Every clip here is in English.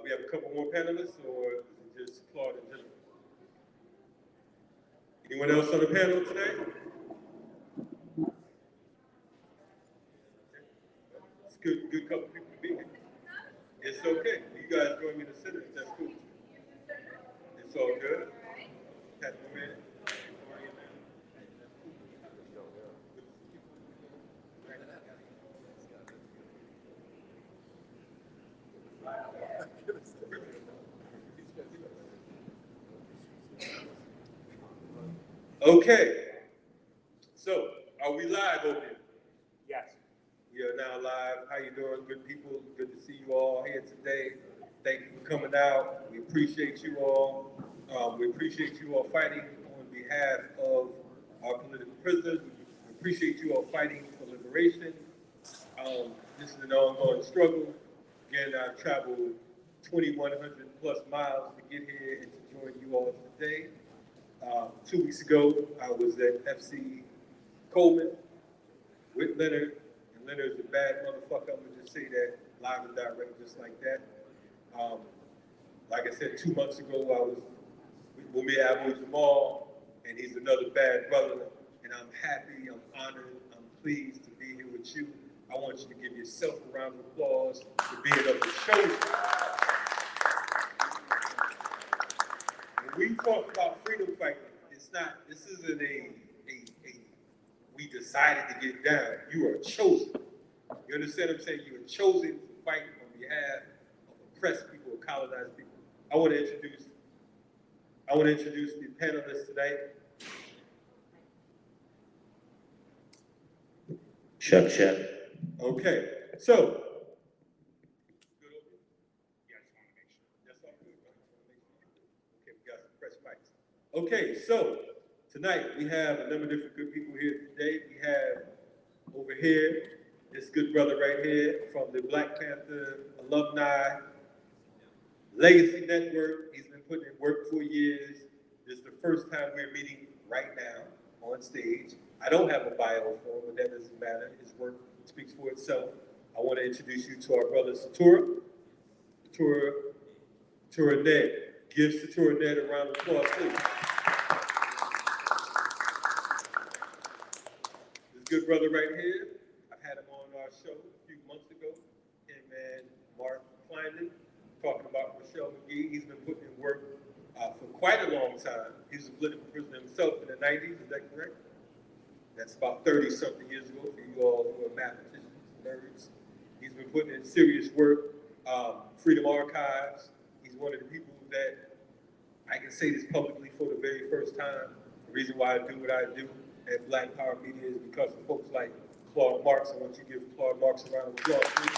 We have a couple more panelists, or is it just Claude and Jennifer? Anyone else on the panel today? It's good couple people to be here. It's okay. You guys join me to sit in. That's cool. It's all good. Have a minute. Okay, so are we live over here? Yes. We are now live. How you doing, good people? Good to see you all here today. Thank you for coming out. We appreciate you all. We appreciate you all fighting on behalf of our political prisoners. We appreciate you all fighting for liberation. This is an ongoing struggle. Again, I've traveled 2,100 plus miles to get here and to join you all today. 2 weeks ago, I was at FC Coleman with Leonard, and Leonard's a bad motherfucker. I'm gonna just say that live and direct, just like that. Like I said, 2 months ago, I was with Mumia Abu Jamal, and he's another bad brother, and I'm happy, I'm honored, I'm pleased to be here with you. I want you to give yourself a round of applause for being of the show. When we talk about freedom fighting, this isn't a we decided to get down. You are chosen. You understand what I'm saying? You are chosen to fight on behalf of oppressed people, or colonized people. I want to introduce the panelists tonight. Check. Okay, so. Okay, so tonight we have a number of different good people here today. We have over here this good brother right here from the Black Panther Alumni Legacy Network. He's been putting in work for years. This is the first time we're meeting right now on stage. I don't have a bio for him, but that doesn't matter. His work speaks for itself. I want to introduce you to our brother Satura Ned. Give Satura Ned a round of applause, please. Good brother right here. I've had him on our show a few months ago. Him and Mark Kleinman talking about Michelle McGee. He's been putting in work for quite a long time. He was a political prisoner himself in the 90s, is that correct? That's about 30-something years ago for you all who are mathematicians, nerds. He's been putting in serious work. Freedom Archives. He's one of the people that I can say this publicly for the very first time. The reason why I do what I do at Black Power Media is because of folks like Claude Marks. I want you to give Claude Marks a round of applause, please.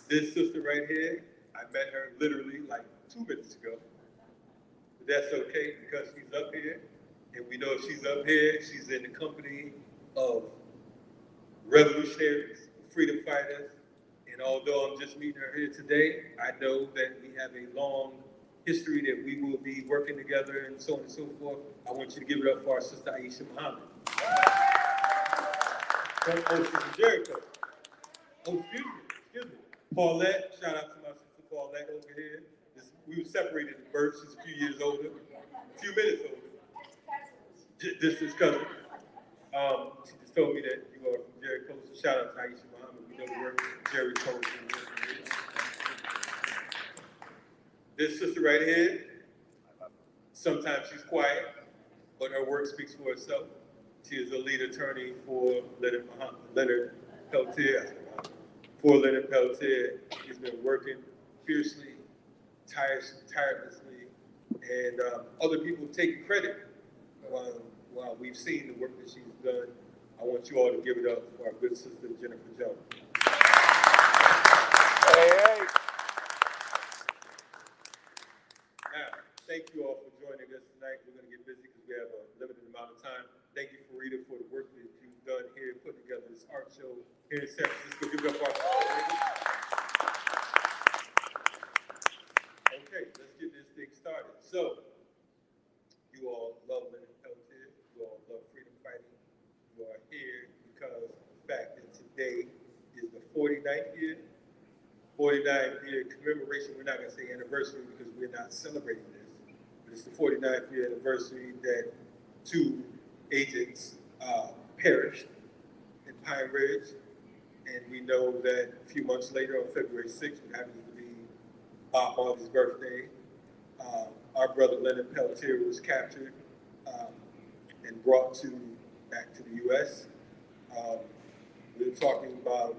This sister right here, I met her literally like 2 minutes ago. But that's okay because she's up here, and we know if she's up here, she's in the company of revolutionaries, freedom fighters, and although I'm just meeting her here today, I know that we have a long history that we will be working together and so on and so forth. I want you to give it up for our sister Aisha Muhammad. Oh, she's in Jericho. Oh, excuse me. Paulette, shout out to my sister Paulette over here. We were separated at birth. She's a few years older, a few minutes older. This is cousin. She just told me that you are from Jericho, so shout out to Aisha Muhammad. We know the work Jericho. This sister right here, sometimes she's quiet, but her work speaks for itself. She is a lead attorney for Leonard Peltier. He's been working fiercely, tirelessly, and other people taking credit while we've seen the work that she's done. I want you all to give it up for our good sister, Jennifer Jones. Hey. Thank you all for joining us tonight. We're going to get busy because we have a limited amount of time. Thank you, Farida, for the work that you've done here, putting together this art show here in San Francisco. Give it up for our Okay, let's get this thing started. So, you all love Leonard Peltier. You all love freedom fighting. You are here because of the fact that today is the 49th year 49th year commemoration. We're not going to say anniversary because we're not celebrating this, but it's the 49th year anniversary that 2 agents perished in Pine Ridge. And we know that a few months later, on February 6th, which happens to be Bob Marley's birthday, our brother Leonard Peltier was captured and brought back to the U.S. We're talking about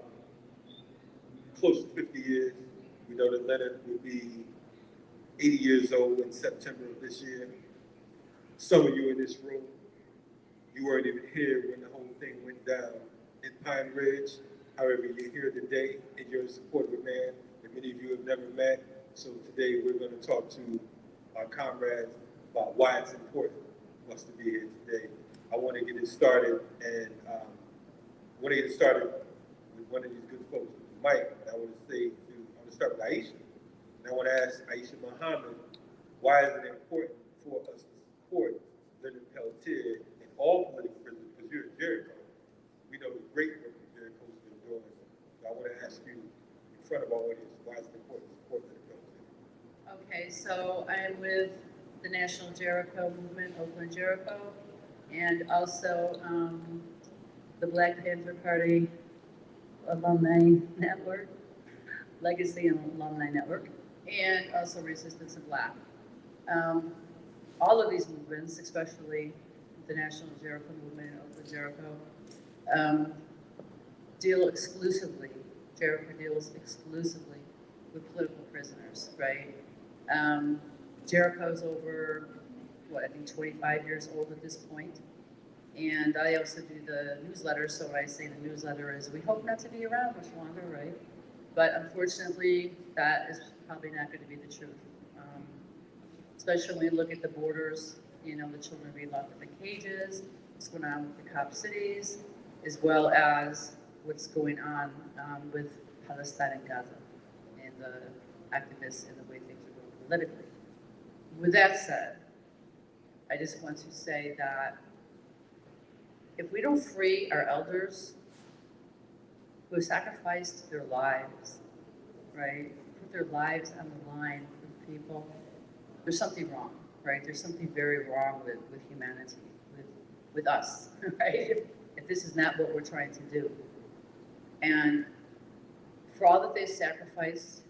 close to 50 years. We know that Leonard will be 80 years old in September of this year. Some of you in this room, you weren't even here when the whole thing went down in Pine Ridge. However, you're here today and you're in support of a man that many of you have never met. So today we're going to talk to our comrades about why it's important for us to be here today. I want to get it started, and with one of these good folks, Mike. And I want to start with Aisha. And I want to ask Aisha Muhammad, why is it important for us to support Leonard Peltier and all political prisoners? Because you're at Jericho. We know the great work that Jericho's been doing. So I want to ask you, in front of our audience, why is it important to support Leonard Peltier? Okay, so I am with the National Jericho Movement, Oakland Jericho, and also the Black Panther Party Alumni Network, Legacy and Alumni Network, and also Resistance of Black. All of these movements, especially the National Jericho Movement, Oakland Jericho, Jericho deals exclusively with political prisoners, right? Jericho's over, I think 25 years old at this point. And I also do the newsletter, so when I say the newsletter is, we hope not to be around much longer, right? But unfortunately, that is probably not going to be the truth. Especially when you look at the borders, you know, the children being locked up in cages, what's going on with the cop cities, as well as what's going on with Palestine and Gaza, and the activists and the way things are going politically. With that said, I just want to say that if we don't free our elders who have sacrificed their lives, right, put their lives on the line for the people, there's something wrong, right? There's something very wrong with humanity, with us, right? If this is not what we're trying to do. And for all that they sacrificed,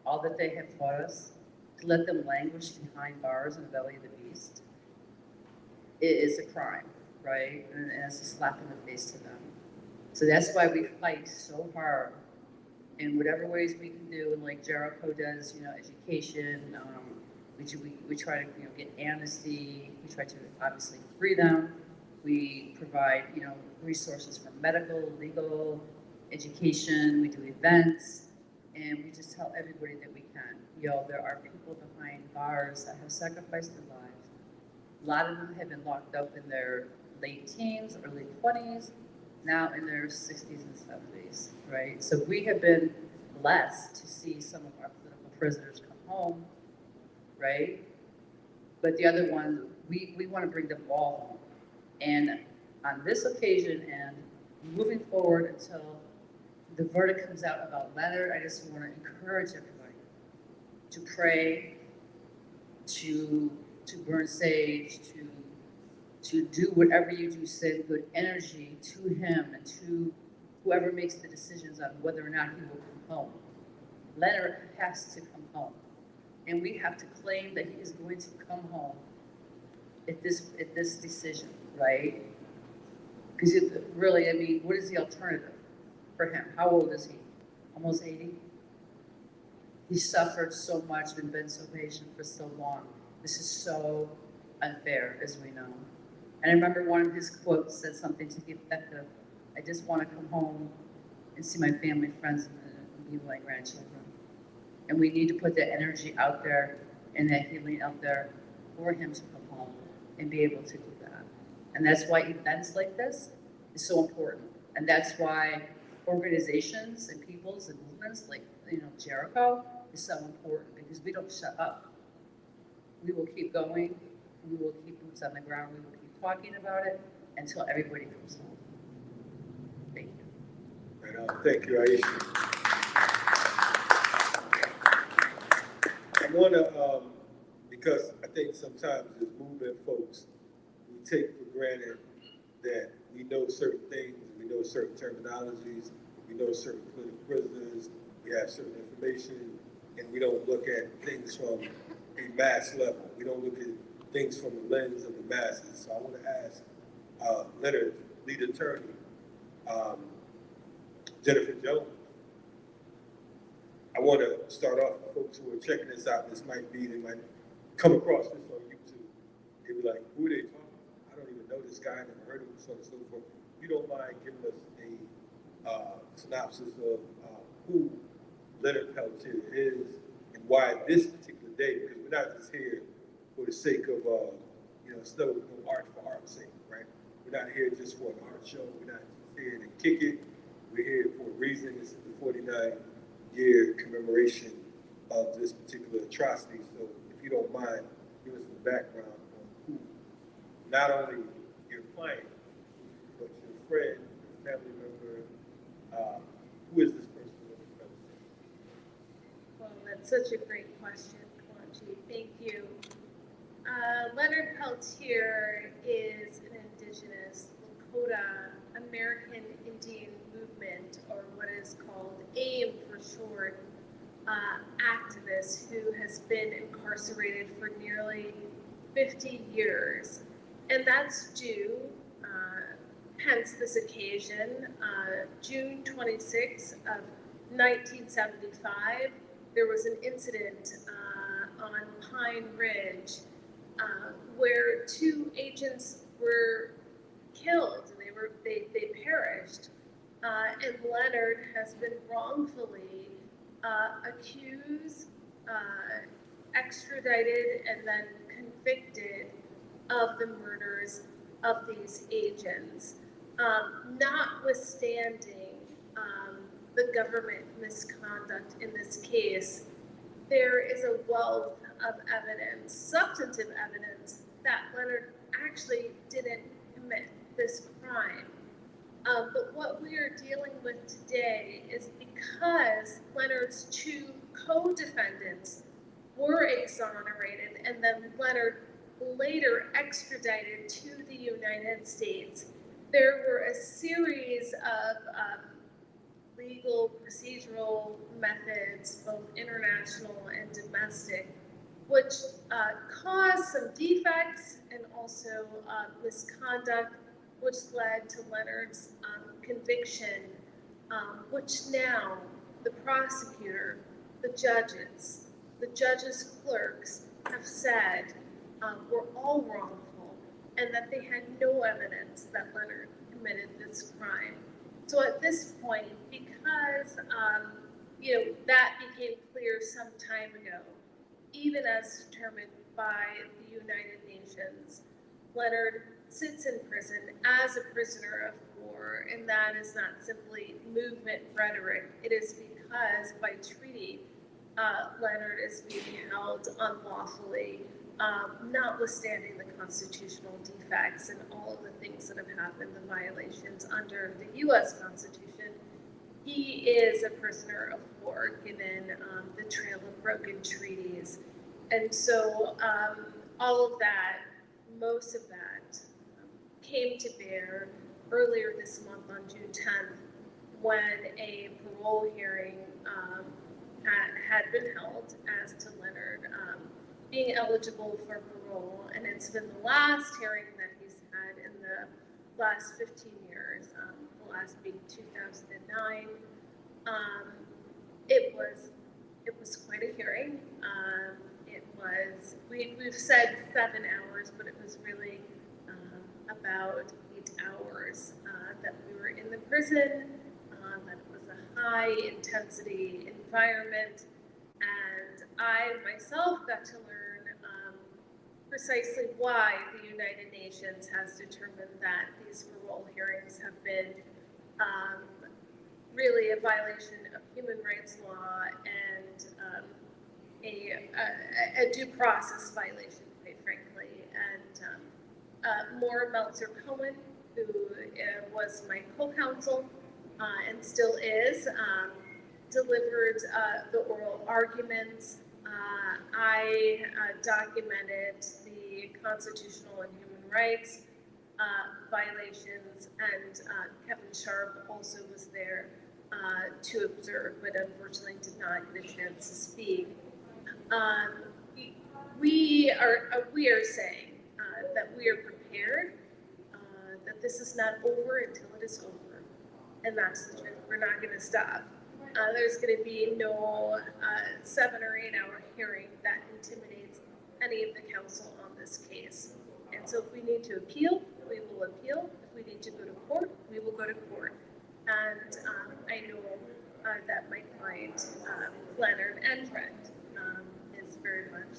all that they have taught us, to let them languish behind bars in the belly of the beast, it is a crime, right? And it's a slap in the face to them. So that's why we fight so hard in whatever ways we can do, and like Jericho does, you know, education. We try to, you know, get amnesty. We try to obviously free them. We provide, you know, resources for medical, legal, education. We do events, and we just tell everybody that we can. You know, there are people behind bars that have sacrificed their lives. A lot of them have been locked up in their late teens, early 20s, now in their 60s and 70s, right? So we have been blessed to see some of our political prisoners come home, right? But the other ones, we want to bring them all home. And on this occasion and moving forward until the verdict comes out about Leonard, I just want to encourage everybody to pray, to burn sage, to do whatever you do, send good energy to him and to whoever makes the decisions on whether or not he will come home. Leonard has to come home. And we have to claim that he is going to come home at this decision, right? Because really, I mean, what is the alternative for him? How old is he? Almost 80? He suffered so much and been so patient for so long. This is so unfair, as we know. And I remember one of his quotes said something to the effect of, I just want to come home and see my family, friends, and be with my grandchildren. And we need to put that energy out there and that healing out there for him to come home and be able to do that. And that's why events like this is so important. And that's why organizations and peoples and movements like, you know, Jericho is so important, because we don't shut up. We will keep going. We will keep boots on the ground. We will keep talking about it until everybody comes home. Thank you. Right on. Thank you, Aisha. want to, because I think sometimes as movement folks, we take for granted that we know certain things, we know certain terminologies, we know certain political prisoners, we have certain information, and we don't look at things from a mass level. We don't look at things from the lens of the masses. So I want to ask Leonard, lead attorney, Jennifer Jones. I want to start off with folks who are checking this out. They might come across this on YouTube. They be like, who are they talking about? I don't even know this guy, I never heard of him, so on and so forth. If you don't mind giving us a synopsis of who Leonard Peltier is and why this particular day, because we're not just here for the sake of, it's no art for art's sake, right? We're not here just for an art show. We're not just here to kick it. We're here for a reason. This is the 49-year commemoration of this particular atrocity. So if you don't mind, give us the background on who, not only your client, but your friend, your family member, who is this person? Well, that's such a great question, Kalachi. Thank you. Leonard Peltier is an indigenous Lakota American Indian movement, or what is called AIM for short, activist who has been incarcerated for nearly 50 years. And that's due, hence this occasion, June 26 of 1975, there was an incident on Pine Ridge where two agents were killed. They perished, and Leonard has been wrongfully accused, extradited, and then convicted of the murders of these agents. Notwithstanding the government misconduct in this case, there is a wealth of evidence, substantive evidence, that Leonard actually didn't commit this crime. But what we are dealing with today is because Leonard's two co-defendants were exonerated and then Leonard later extradited to the United States, there were a series of legal procedural methods, both international and domestic, which caused some defects and also misconduct, which led to Leonard's conviction, which now the prosecutor, the judges' clerks have said were all wrongful and that they had no evidence that Leonard committed this crime. So at this point, because that became clear some time ago, even as determined by the United Nations, Leonard sits in prison as a prisoner of war, and that is not simply movement rhetoric. It is because by treaty, Leonard is being held unlawfully, notwithstanding the constitutional defects and all of the things that have happened, the violations under the U.S. Constitution. He is a prisoner of war given the trail of broken treaties. And so all of that, most of that, came to bear earlier this month on June 10th when a parole hearing had been held as to Leonard being eligible for parole, and it's been the last hearing that he's had in the last 15 years, the last being 2009. It was quite a hearing. We've said 7 hours, but it was really about 8 hours that we were in the prison, that it was a high intensity environment, and I myself got to learn precisely why the United Nations has determined that these parole hearings have been really a violation of human rights law and a due process violation, quite frankly. And Maura Meltzer-Cohen, who was my co-counsel and still is, delivered the oral arguments, I documented the constitutional and human rights violations, and Kevin Sharp also was there to observe, but unfortunately did not get a chance to speak. We are saying that we are prepared, that this is not over until it is over, and that's the truth. We're not going to stop. There's going to be no 7 or 8 hour hearing that intimidates any of the council on this case. And so if we need to appeal, we will appeal. If we need to go to court, we will go to court. And I know that my client, Leonard and Trent, is very much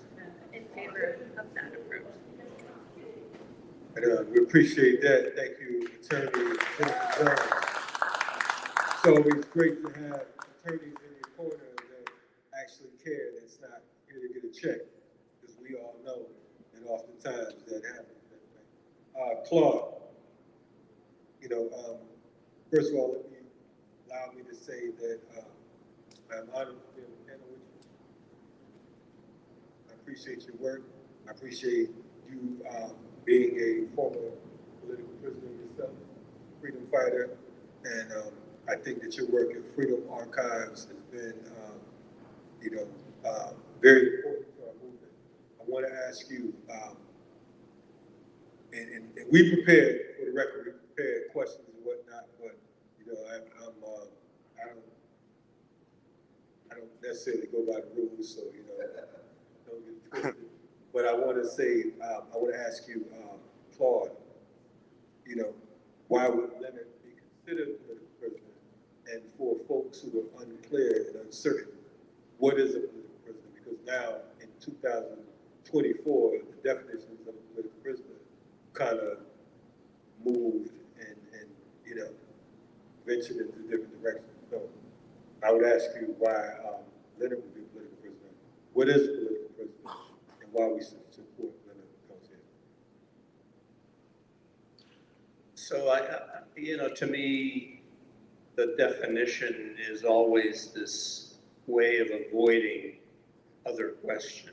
in favor of that approach. And we appreciate that. Thank you, Attorney Jennifer Jones. So it's great to have attorneys in your corner that actually care, that's not here to get a check, because we all know that oftentimes that happens. Claude, you know, first of all, allow me to say that I'm honored to be on the panel with you. I appreciate your work. I appreciate you being a former political prisoner yourself, freedom fighter, and I think that your work at Freedom Archives has been, very important to our movement. I want to ask you, and we prepared, for the record, we prepared questions and whatnot, but I don't necessarily go by the rules, so don't get it twisted. But I want to say, I want to ask you, Claude, why would Leonard be considered a political prisoner? And for folks who are unclear and uncertain, what is a political prisoner? Because now in 2024, the definitions of a political prisoner kind of moved and ventured into different directions. So I would ask you why Leonard would be a political prisoner. What is a political prisoner, and why we should support Leonard Peltier? So to me, the definition is always this way of avoiding other questions.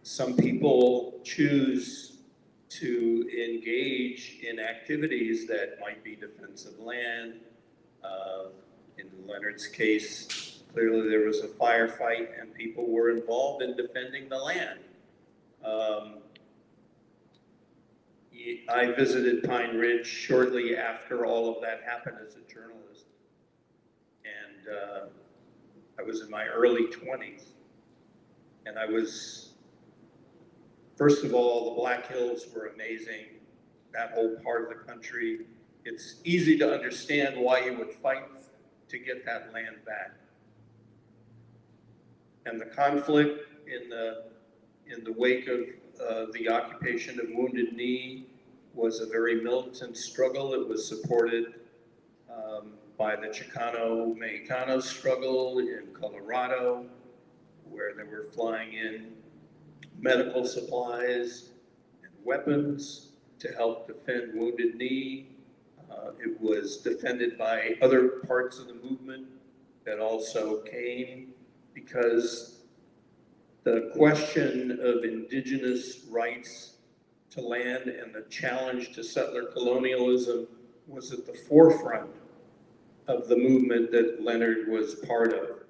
Some people choose to engage in activities that might be defense of land. In Leonard's case, clearly there was a firefight and people were involved in defending the land. I visited Pine Ridge shortly after all of that happened as a journalist. And I was in my early 20s. And I was, first of all, the Black Hills were amazing. That whole part of the country. It's easy to understand why you would fight to get that land back. And the conflict in the wake of the occupation of Wounded Knee was a very militant struggle. It was supported by the Chicano-Mexicano struggle in Colorado, where they were flying in medical supplies and weapons to help defend Wounded Knee. It was defended by other parts of the movement that also came, because the question of indigenous rights to land and the challenge to settler colonialism was at the forefront of the movement that Leonard was part of.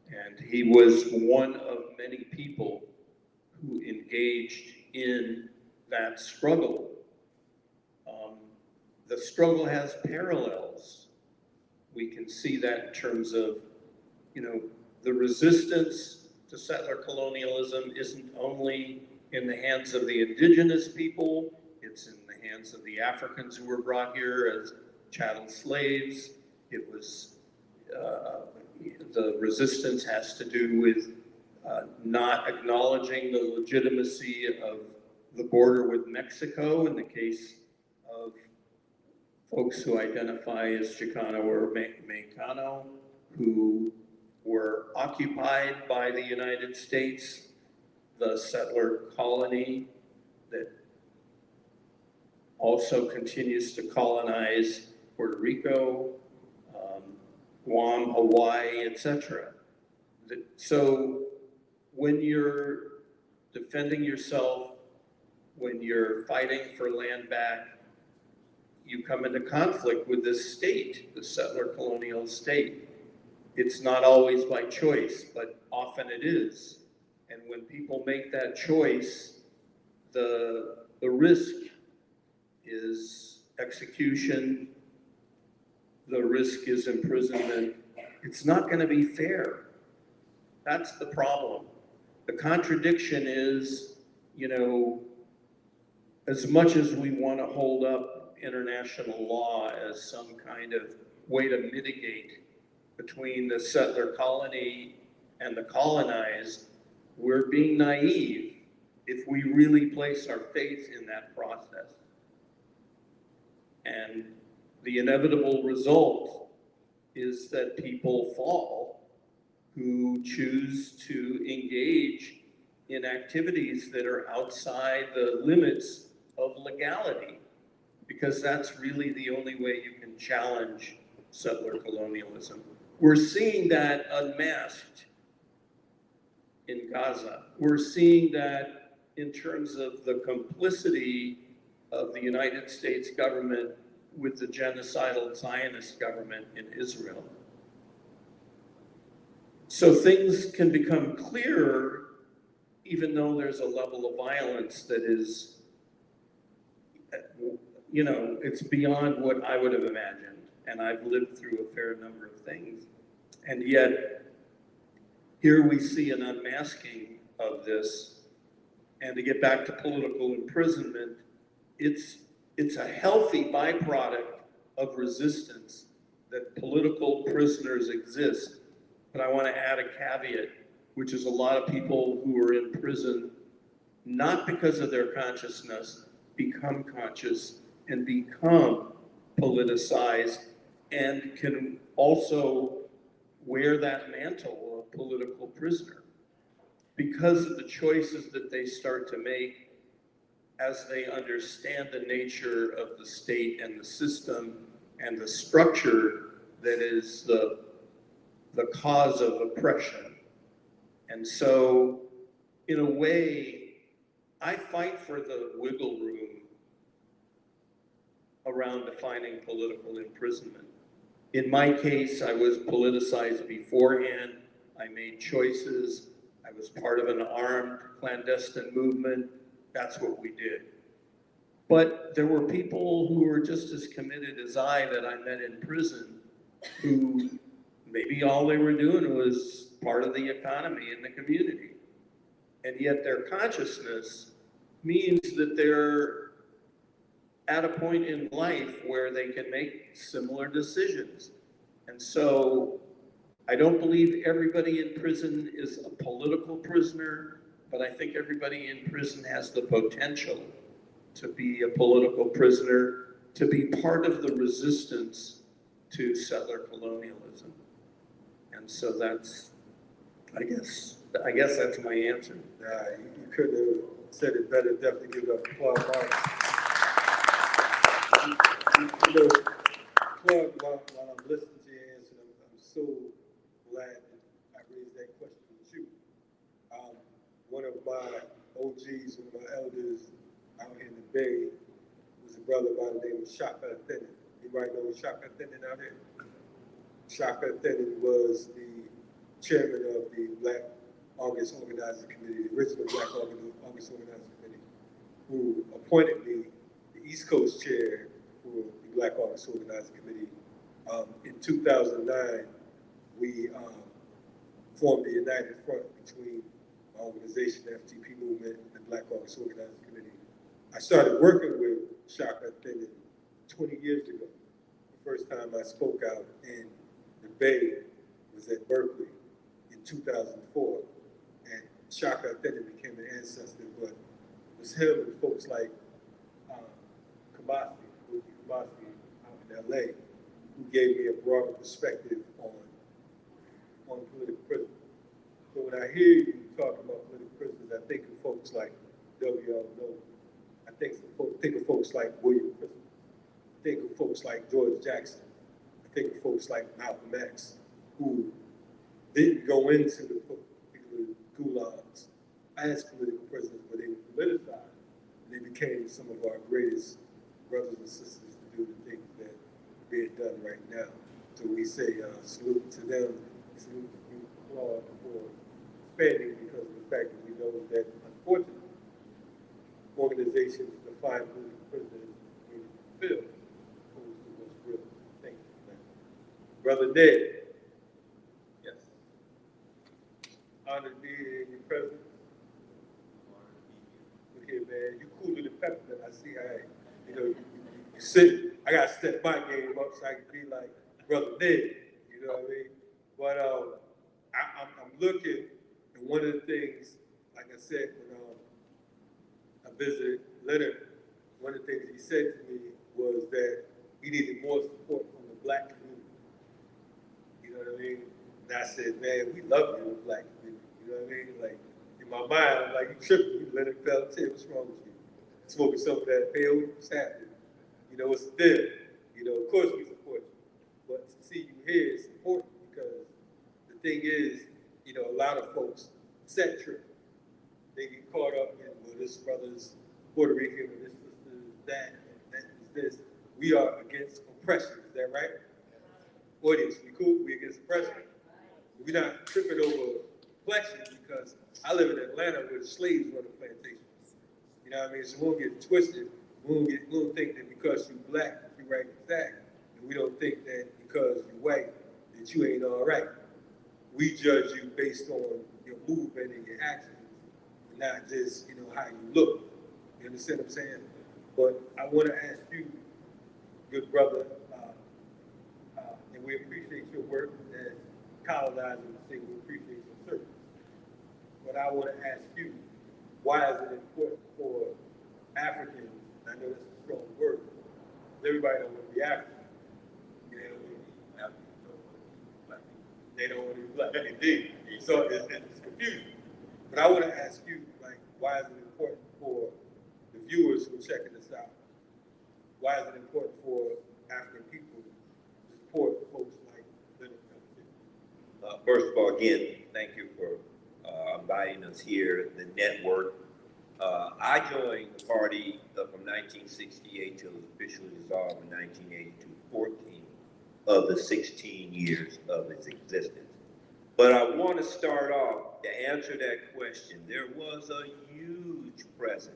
And he was one of many people who engaged in that struggle. The struggle has parallels. We can see that in terms of, the resistance to settler colonialism isn't only in the hands of the indigenous people, it's in the hands of the Africans who were brought here as chattel slaves. It was, the resistance has to do with not acknowledging the legitimacy of the border with Mexico in the case of folks who identify as Chicano or Mexicano, who were occupied by the United States, the settler colony that also continues to colonize Puerto Rico, Guam, Hawaii, etc. So when you're defending yourself, when you're fighting for land back, you come into conflict with this state, the settler colonial state. It's not always by choice, but often it is. And when people make that choice, the risk is execution, the risk is imprisonment. It's not going to be fair. That's the problem. The contradiction is, you know, as much as we want to hold up international law as some kind of way to mitigate between the settler colony and the colonized, we're being naive if we really place our faith in that process. And the inevitable result is that people fall who choose to engage in activities that are outside the limits of legality, because that's really the only way you can challenge settler colonialism. We're seeing that unmasked in Gaza. We're seeing that in terms of the complicity of the United States government with the genocidal Zionist government in Israel. So things can become clearer even though there's a level of violence that is, you know, it's beyond what I would have imagined. And I've lived through a fair number of things. And yet, here we see an unmasking of this. And to get back to political imprisonment, it's a healthy byproduct of resistance that political prisoners exist. But I want to add a caveat, which is a lot of people who are in prison, not because of their consciousness, become conscious and become politicized and can also wear that mantle of political prisoner because of the choices that they start to make as they understand the nature of the state and the system and the structure that is the cause of oppression. And so, in a way, I fight for the wiggle room around defining political imprisonment. In my case, I was politicized beforehand. I made choices. I was part of an armed clandestine movement. That's what we did. But there were people who were just as committed as I that I met in prison who maybe all they were doing was part of the economy in the community. And yet their consciousness means that they're at a point in life where they can make similar decisions. And so I don't believe everybody in prison is a political prisoner, but I think everybody in prison has the potential to be a political prisoner, to be part of the resistance to settler colonialism. And so that's, I guess that's my answer. You couldn't have said it better. Definitely give it up to Claude Marks. You know, Claude, while I'm listening to your answer, I'm so glad that I raised that question with you. One of my OGs, one of my elders out here in the Bay was a brother by the name of Shaka Thinnin. Anybody know Shaka Thinnin out here? Shaka Thinnin was the chairman of the Black August Organizing Committee, the original Black August Organizing Committee, who appointed me the East Coast chair for the Black August Organizing Committee. In 2009, we formed the United Front between my organization, the FTP movement, and the Black August Organizing Committee. I started working with Shaka Thinnin 20 years ago. The first time I spoke out in the Bay was at Berkeley in 2004. And Shaka Thinnin became an ancestor, but it was him and folks like Kabasi out in LA, who gave me a broader perspective on political prisoners. So when I hear you talk about political prisoners, I think of folks like W.L. Nolan. I think of folks like William Christmas. I think of folks like George Jackson. I think of folks like Malcolm X, who didn't go into the particular gulags as political prisoners, but they were politicized. And they became some of our greatest brothers and sisters to do the things that being done right now. So we say salute to them, salute to applaud for expanding because of the fact that we know that unfortunately organizations define political prisoners when you feel opposed to what's real. Thank you for that. Brother Ned. Yes. Honored to be in your presence. Look here, man. You cooler than peppermint. I see how you sit. I gotta step my game up so I can be like Brother Ned. You know what I mean? But I'm looking, and one of the things, like I said, when I visited Leonard, one of the things he said to me was that he needed more support from the Black community. You know what I mean? And I said, man, we love you, Black community. You know what I mean? Like, in my mind, I'm like, you tripping, you Leonard Peltier, what's wrong with you? Smoking some of that pill, what's happening? You know, what's there? You know, of course we support you. But to see you here is important because the thing is, you know, a lot of folks set trip. They get caught up in, well, this brother's Puerto Rican, or this sister's that, and that is this. We are against oppression, is that right? Audience, we cool? We against oppression? We're not tripping over complexion because I live in Atlanta where the slaves run the plantations. You know what I mean? So we won't get twisted. We don't think that because you're Black, you're right exact. And we don't think that because you're white, that you ain't all right. We judge you based on your movement and your actions, and not just, you know, how you look. You understand what I'm saying? But I want to ask you, good brother, and we appreciate your work as colonizers, we appreciate your service. But I want to ask you, why is it important for Africans, I know that's a strong word, everybody don't want to be African. You know, they don't want to be Black. Indeed. So it's confusing. But I want to ask you, like, why is it important for the viewers who are checking this out? Why is it important for African people to support folks like Leonard Peltier? First of all, again, thank you for inviting us here, the network. I joined the party from 1968 till it was officially dissolved in 1982, 14 of the 16 years of its existence. But I want to start off to answer that question. There was a huge presence.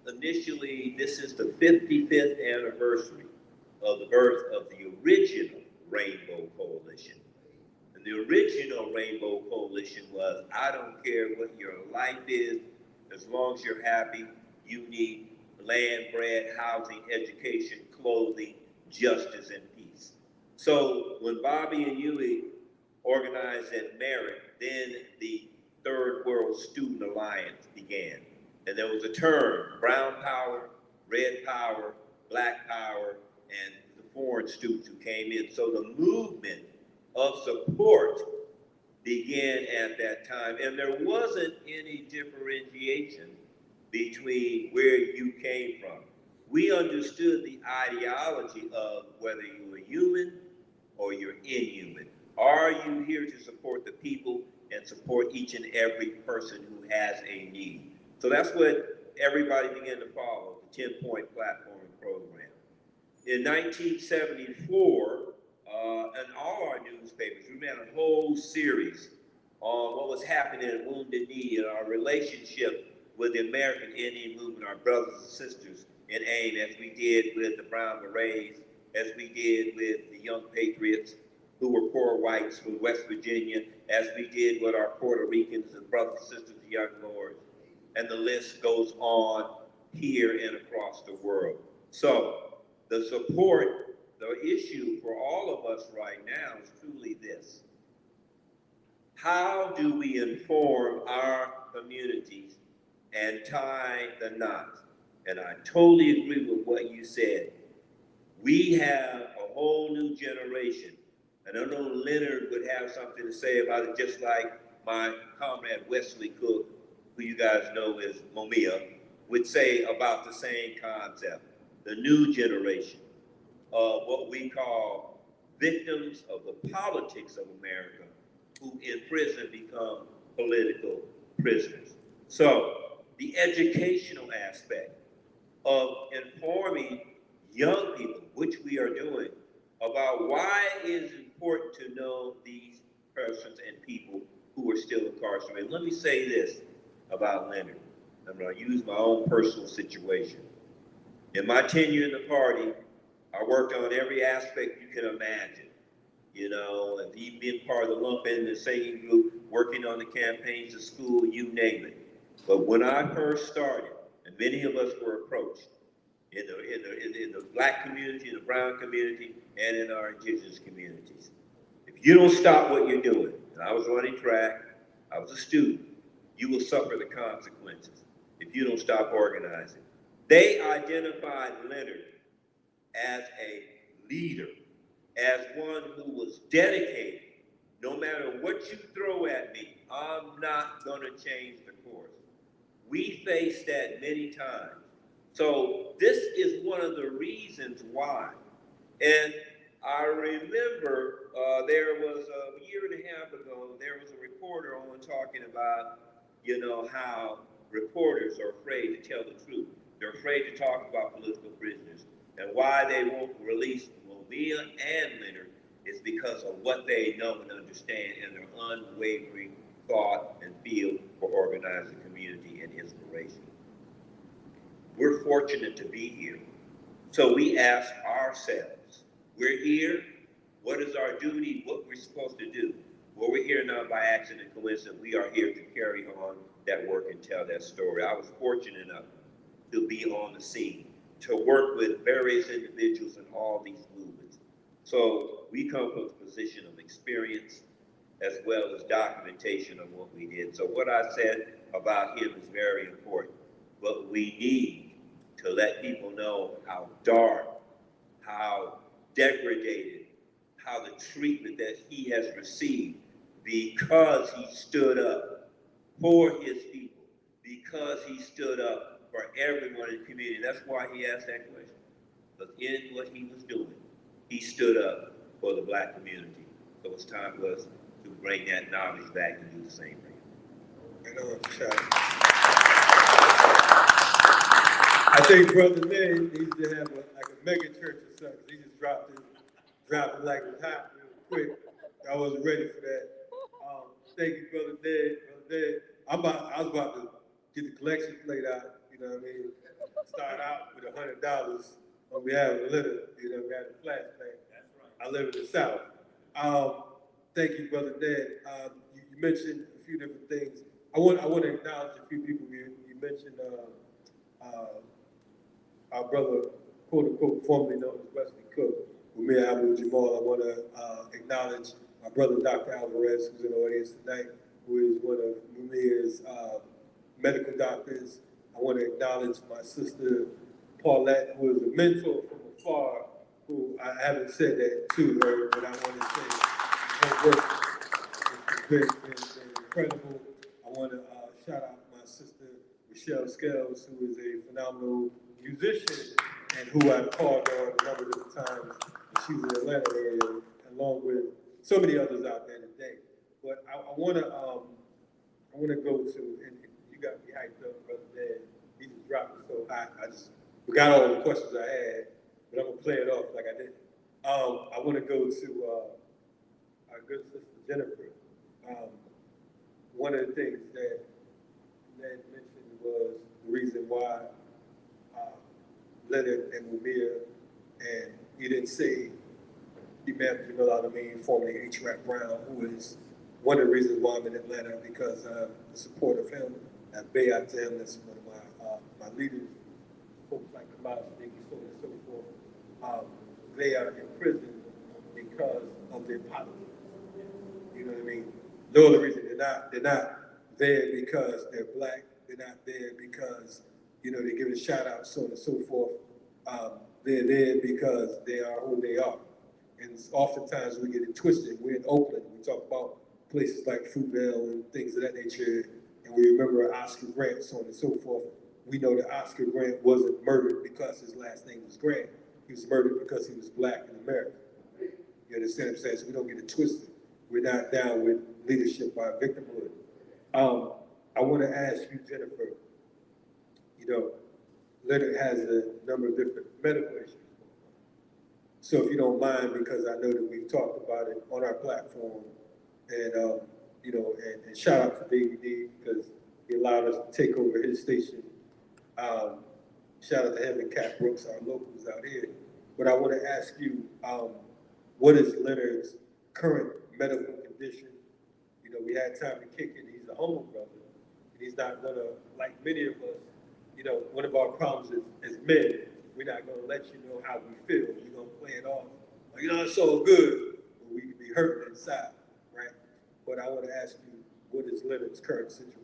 Initially, this is the 55th anniversary of the birth of the original Rainbow Coalition. And the original Rainbow Coalition was, I don't care what your life is, as long as you're happy, you need land, bread, housing, education, clothing, justice, and peace. So when Bobby and Huey organized at Merritt, then the Third World Student Alliance began. And there was a term, brown power, red power, black power, and the foreign students who came in. So the movement of support began at that time. And there wasn't any differentiation between where you came from. We understood the ideology of whether you were human or you're inhuman. Are you here to support the people and support each and every person who has a need? So that's what everybody began to follow, the 10-point platforming program. In 1974, in all our newspapers, we ran a whole series on what was happening at Wounded Knee and our relationship with the American Indian movement, our brothers and sisters in AIM, as we did with the Brown Berets, as we did with the Young Patriots, who were poor whites from West Virginia, as we did with our Puerto Ricans and brothers and sisters, the Young Lords. And the list goes on here and across the world. So the support, the issue for all of us right now is truly this. How do we inform our communities and tie the knot? And I totally agree with what you said. We have a whole new generation. And I know Leonard would have something to say about it, just like my comrade Wesley Cook, who you guys know as Momia, would say about the same concept. The new generation of what we call victims of the politics of America who in prison become political prisoners. So the educational aspect of informing young people, which we are doing, about why it is important to know these persons and people who are still incarcerated. Let me say this about Leonard. I'm going to use my own personal situation. In my tenure in the party, I worked on every aspect you can imagine. You know, and even being part of the lump in the singing group, working on the campaigns, the school, you name it. But when I first started, and many of us were approached in the black community, in the brown community, and in our indigenous communities, if you don't stop what you're doing, and I was running track, I was a student, you will suffer the consequences if you don't stop organizing. They identified Leonard as a leader, as one who was dedicated. No matter what you throw at me, I'm not gonna change the course. We faced that many times. So this is one of the reasons why. And I remember there was a year and a half ago, there was a reporter on talking about, you know, how reporters are afraid to tell the truth. They're afraid to talk about political prisoners. And why they won't release Mobile and Leonard is because of what they know and understand and their unwavering thought and feel for organizing community and inspiration. We're fortunate to be here. So we ask ourselves, we're here, what is our duty, what we're supposed to do? Well, we're here not by accident and coincidence. We are here to carry on that work and tell that story. I was fortunate enough to be on the scene, to work with various individuals in all these movements. So we come from a position of experience as well as documentation of what we did. So what I said about him is very important, but we need to let people know how dark, how degraded, how the treatment that he has received because he stood up for his people, because he stood up for everyone in the community. That's why he asked that question. Because in what he was doing, he stood up for the black community. So it's time for us to bring that knowledge back and do the same thing. I think Brother Ned needs to have like a mega church or something. He just dropped it like it was hot real quick. I wasn't ready for that. Thank you, Brother Ned. Brother Ned, I was about to get the collection plate out. You know what I mean? Start out with $100 on behalf of Leonard. You know, we had a flashback. That's right. I live in the South. Thank you, Brother Ned. You mentioned a few different things. I want to acknowledge a few people. You mentioned our brother, quote unquote, formerly known as Wesley Cook, Umir Abu Jamal. I want to acknowledge my brother, Dr. Alvarez, who's in the audience tonight, who is one of Umir's medical doctors. I want to acknowledge my sister, Paulette, who is a mentor from afar, who I haven't said that to her, but I want to say her work has been incredible. I want to shout out my sister, Michelle Scales, who is a phenomenal musician and who I've called on a number of different times when she was in the Atlanta area, along with so many others out there today. But I want to go to, and you got me hyped up, Brother Dan. He just dropped it so high. I just forgot all the questions I had, but I'm gonna play it off like I did. I want to go to our good sister Jennifer. One of the things that Ned mentioned was the reason why Leonard and Mumia, and he didn't say Imam Jamil Al-Amin, formerly H. Rap Brown, who is one of the reasons why I'm in Atlanta, because the support of him, and Bayat to him, that's one of my leaders, folks like Kamal Siddiqui, so on and so forth. They are in prison because of their politics. You know what I mean? No other reason. They're not there because they're black. They're not there because, you know, they give a shout out, so on and so forth. They're there because they are who they are. And oftentimes we get it twisted. We're in Oakland. We talk about places like Fruitvale and things of that nature. And we remember Oscar Grant, so on and so forth. We know that Oscar Grant wasn't murdered because his last name was Grant. He was murdered because he was black in America. You You understand what I'm saying? So we don't get it twisted. We're not down with leadership by victimhood. I want to ask you, Jennifer, you know, Leonard has a number of different medical issues. So if you don't mind, because I know that we've talked about it on our platform, and you know, and shout out to Davey D because he allowed us to take over his station. Shout out to him and Cat Brooks, our locals out here. But I want to ask you, what is Leonard's current medical condition? You know, we had time to kick it. He's a humble brother, and he's not gonna, like many of us, you know, one of our problems as men, we're not gonna let you know how we feel. We're gonna play it off. Like, you know, it's so good, but we can be hurting inside, right? But I want to ask you, what is Leonard's current situation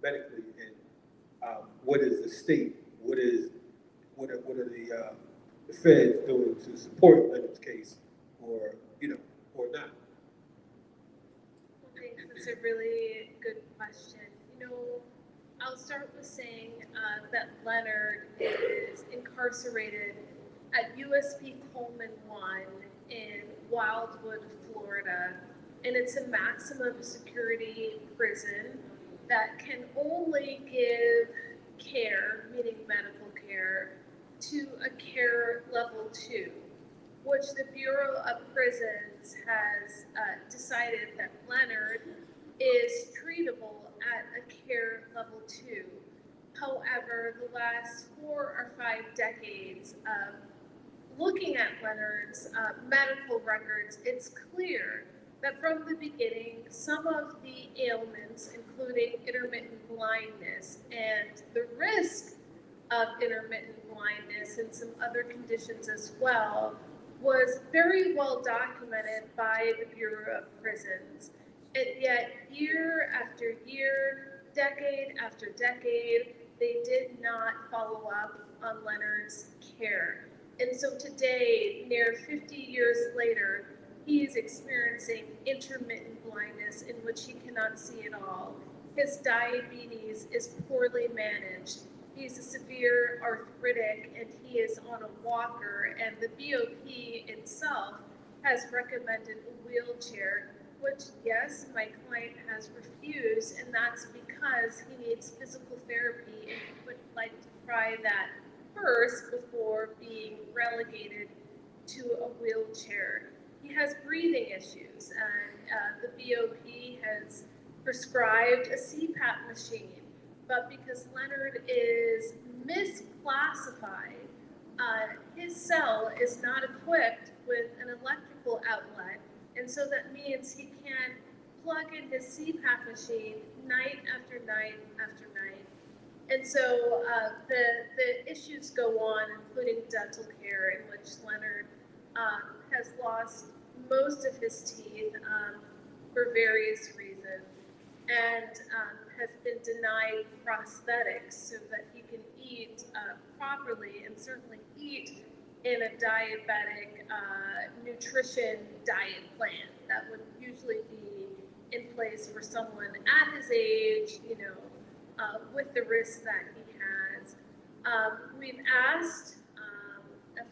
medically, and what is the state? What are the feds doing to support Leonard's case, or you know, or not? I think that's a really good question. You know, I'll start with saying that Leonard is incarcerated at USP Coleman 1 in Wildwood, Florida, and it's a maximum security prison that can only give care, meaning medical care, to a care level 2, which the Bureau of Prisons has decided that Leonard is treatable at a care level 2. However, the last 4 or 5 decades of looking at Leonard's medical records, it's clear that from the beginning, some of the ailments, including intermittent blindness and the risk of intermittent blindness and some other conditions as well, was very well documented by the Bureau of Prisons. And yet, year after year, decade after decade, they did not follow up on Leonard's care. And so today, near 50 years later, he is experiencing intermittent blindness in which he cannot see at all. His diabetes is poorly managed. He's a severe arthritic and he is on a walker, and the BOP itself has recommended a wheelchair, which, yes, my client has refused, and that's because he needs physical therapy, and he would like to try that first before being relegated to a wheelchair. He has breathing issues, and the BOP has prescribed a CPAP machine, but because Leonard is misclassified, his cell is not equipped with an electrical outlet, and so that means he can plug in his CPAP machine night after night after night. And so the issues go on, including dental care, in which Leonard has lost most of his teeth for various reasons, and has been denied prosthetics so that he can eat properly and certainly eat in a diabetic nutrition diet plan that would usually be in place for someone at his age, you know, with the risks that he has. We've asked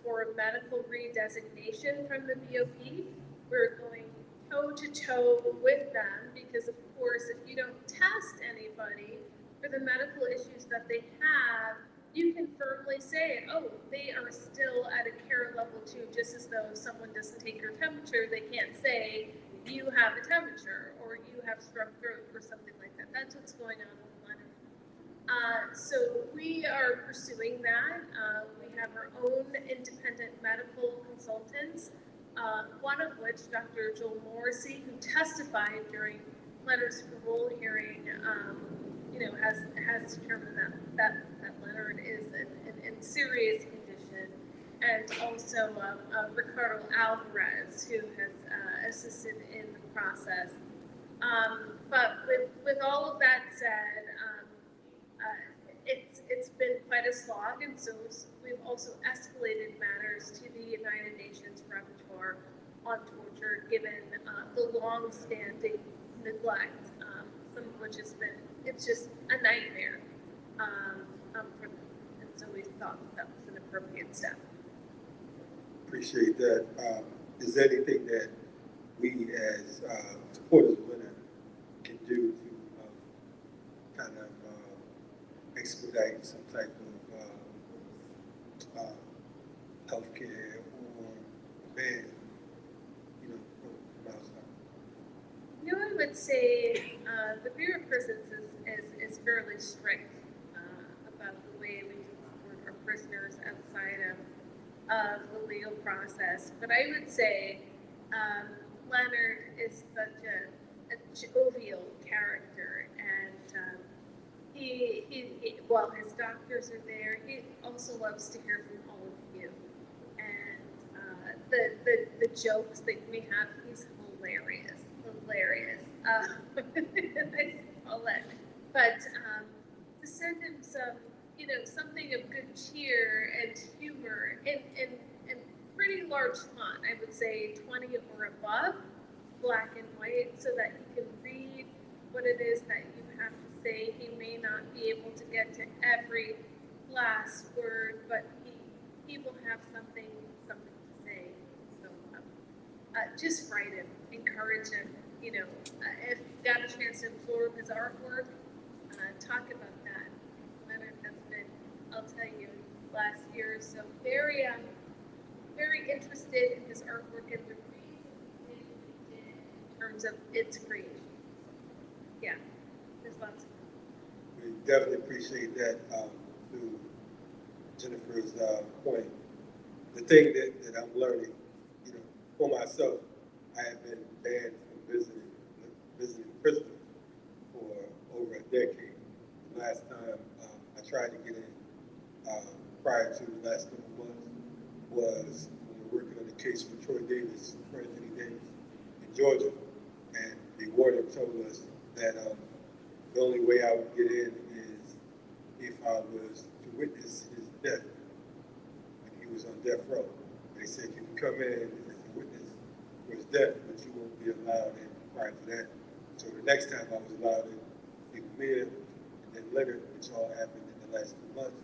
for a medical redesignation from the BOP. We're going toe-to-toe with them because, of course, if you don't test anybody for the medical issues that they have, you can firmly say, oh, they are still at a care level 2, just as though someone doesn't take your temperature, they can't say you have a temperature or you have strep throat or something like that. That's what's going on with Leonard. So we are pursuing that. We have our own independent medical consultants, one of which, Dr. Joel Morrissey, who testified during Leonard's parole hearing, you know, has determined that Leonard is in serious condition, and also Ricardo Alvarez, who has assisted in the process. But with all of that said, it's been quite a slog, and so we've also escalated matters to the United Nations Rapporteur on Torture, given the long-standing neglect, some of which has been, it's just a nightmare for them. And so we thought that was an appropriate step. Appreciate that. is there anything that we as supporters of Leonard can do to kind of expedite some type of healthcare or ban, from outside? I would say the Bureau of Prisons is fairly strict about the way we support our prisoners outside of the legal process. But I would say Leonard is such a jovial character, and while his doctors are there, he also loves to hear from all of you. And the jokes that we have, he's hilarious. I saw that. But to send him some, something of good cheer and humor and pretty large font, I would say 20 or above, black and white, so that he can read what it is that you have to say. He may not be able to get to every last word, but he will have something to say. So just write him, encourage him. If you got a chance to absorb his artwork, talk about that. Leonard has been, I'll tell you, last year or so, very interested in his artwork and the reason he did what he did in terms of its creation. Yeah, there's lots of We definitely appreciate that. To Jennifer's point, the thing that I'm learning, for myself, I have been banned from visiting prisoners for over a decade. The last time I tried to get in prior to the last couple of months was when we were working on the case for Anthony Davis in Georgia, and the warden told us that the only way I would get in is if I was to witness his death when he was on death row. They said you can come in as a witness for his death, but you won't be allowed in prior to that. So the next time I was allowed in, Mid, and then Leonard, which all happened in the last 2 months.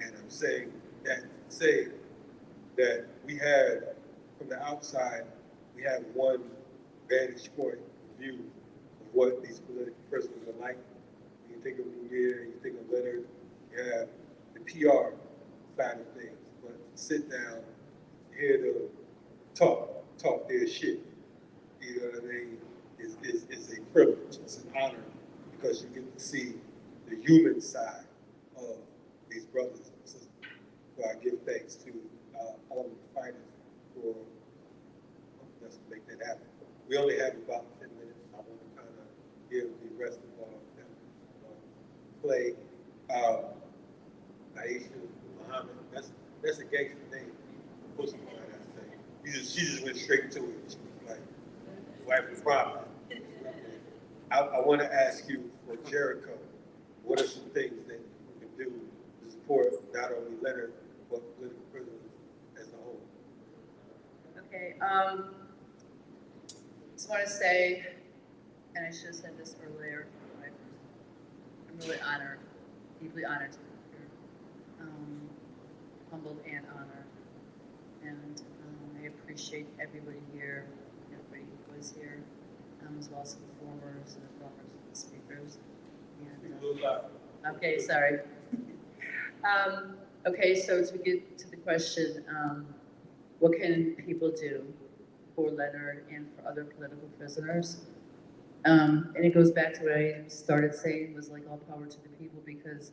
And I'm saying that we have, from the outside, we have one vantage point view of what these political prisoners are like. When you think of Munir, you think of Leonard, you have the PR side of things. But sit down, hear them talk their shit. You know what I mean? It's a privilege, it's an honor, because you get to see the human side of these brothers and sisters. So I give thanks to all of the fighters for helping us to make that happen. We only have about 10 minutes. I want to kind of give the rest of them play. Aisha Muhammad, that's a gangster name. Most people know that thing. She just went straight to it. She was like, wife and prophet. I want to ask you, for Jericho, what are some things that you can do to support not only Leonard, but political prisoners as a whole? Okay, just want to say, and I should have said this earlier, I'm really honored, deeply honored to be here, humbled and honored, and I appreciate everybody here, everybody who was here, as well as the performers and the speakers. And, okay, sorry. Okay, so to get to the question, what can people do for Leonard and for other political prisoners? And it goes back to what I started saying, was like all power to the people, because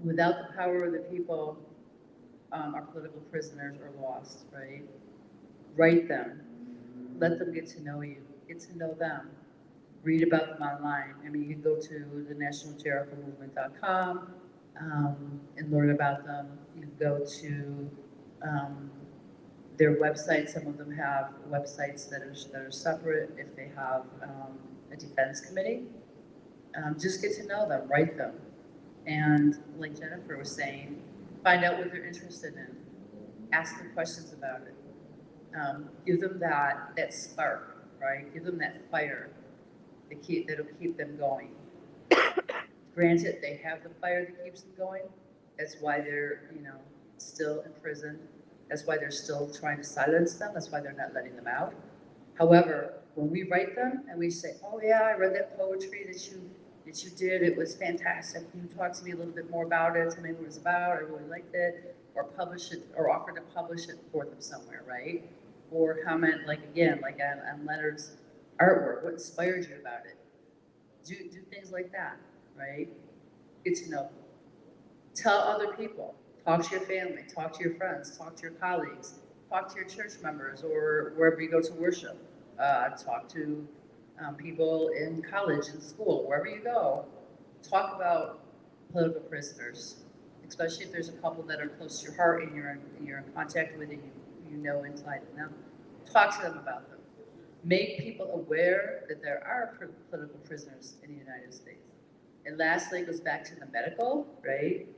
without the power of the people, our political prisoners are lost, right? Write them. Let them get to know you. Get to know them. Read about them online. I mean, you can go to the nationaljerichomovement.com and learn about them. You can go to their website. Some of them have websites that are separate if they have a defense committee. Just get to know them. Write them. And like Jennifer was saying, find out what they're interested in. Ask them questions about it. Give them that spark, right? Give them that fire that'll keep them going. Granted, they have the fire that keeps them going. That's why they're, still in prison. That's why they're still trying to silence them. That's why they're not letting them out. However, when we write them and we say, oh yeah, I read that poetry that you did, it was fantastic. Can you talk to me a little bit more about it? Tell me what it was about. I really liked it. Or publish it, or offer to publish it for them somewhere, right? Or comment, like again, like on Leonard's artwork, what inspired you about it? Do things like that, right? Get to know. Tell other people. Talk to your family, talk to your friends, talk to your colleagues, talk to your church members or wherever you go to worship. Talk to people in college, in school, wherever you go. Talk about political prisoners, especially if there's a couple that are close to your heart and you're in contact with and you know inside and out. Talk to them about them. Make people aware that there are political prisoners in the United States. And lastly, it goes back to the medical, right?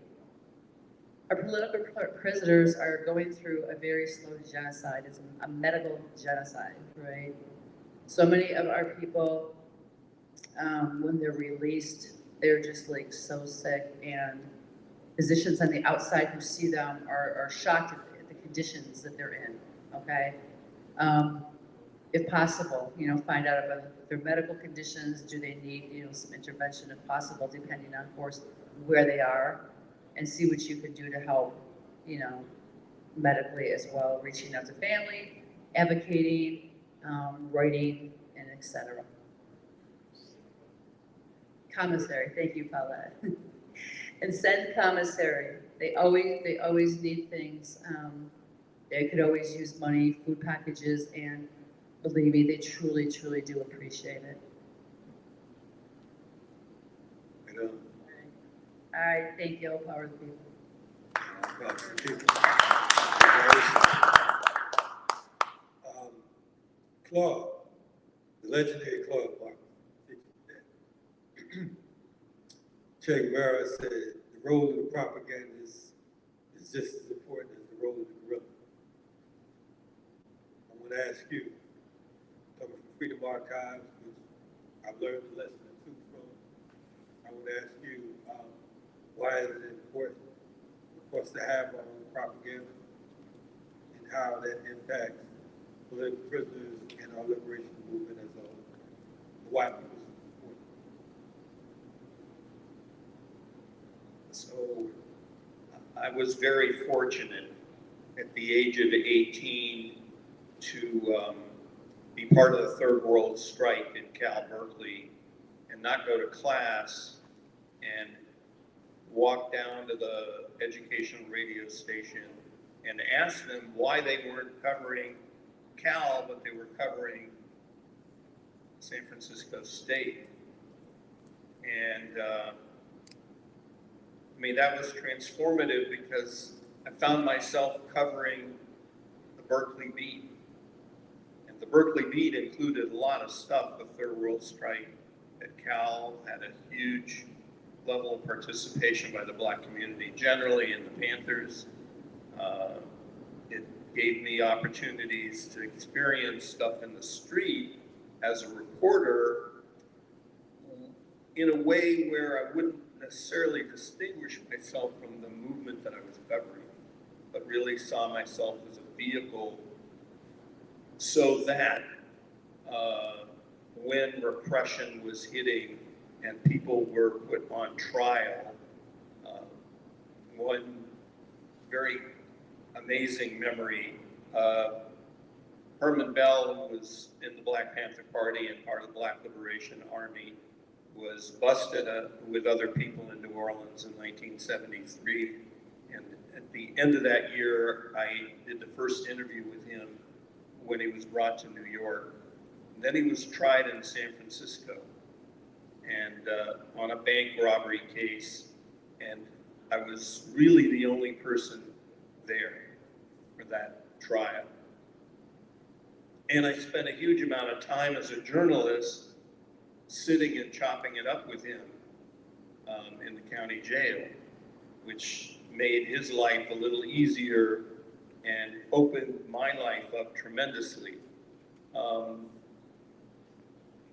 Our political prisoners are going through a very slow genocide. It's a medical genocide, right? So many of our people, when they're released, they're just like so sick, and physicians on the outside who see them are shocked at the conditions that they're in, okay? If possible, find out about their medical conditions. Do they need, some intervention if possible, depending on, of course, where they are, and see what you can do to help, medically as well, reaching out to family, advocating, writing, and etc. Commissary, thank you, Paulette. And send commissary. They always need things. They could always use money, food packages, and believe me, they truly, truly do appreciate it. All right, thank you. Power to the people. Claude, the legendary Claude Parker. Che Guevara said the role of the propagandist is just as important as the role of the guerrilla. I want to ask you, coming from Freedom Archives, which I've learned a lesson or two from, I want to ask you, why is it important for us to have our own propaganda and how that impacts political prisoners and our liberation movement as a whole? Why people support it? So I was very fortunate at the age of 18 to be part of the Third World Strike at Cal Berkeley and not go to class and walk down to the educational radio station and ask them why they weren't covering Cal, but they were covering San Francisco State. And that was transformative because I found myself covering the Berkeley beat. And the Berkeley beat included a lot of stuff. The Third World Strike at Cal had a huge level of participation by the Black community generally in the Panthers. It gave me opportunities to experience stuff in the street as a reporter in a way where I wouldn't necessarily distinguish myself from the movement that I was covering, but really saw myself as a vehicle so that when repression was hitting and people were put on trial, one very amazing memory, Herman Bell, who was in the Black Panther Party and part of the Black Liberation Army, was busted with other people in New Orleans in 1973. And at the end of that year, I did the first interview with him when he was brought to New York. And then he was tried in San Francisco and on a bank robbery case. And I was really the only person there for that trial. And I spent a huge amount of time as a journalist sitting and chopping it up with him in the county jail, which made his life a little easier and opened my life up tremendously.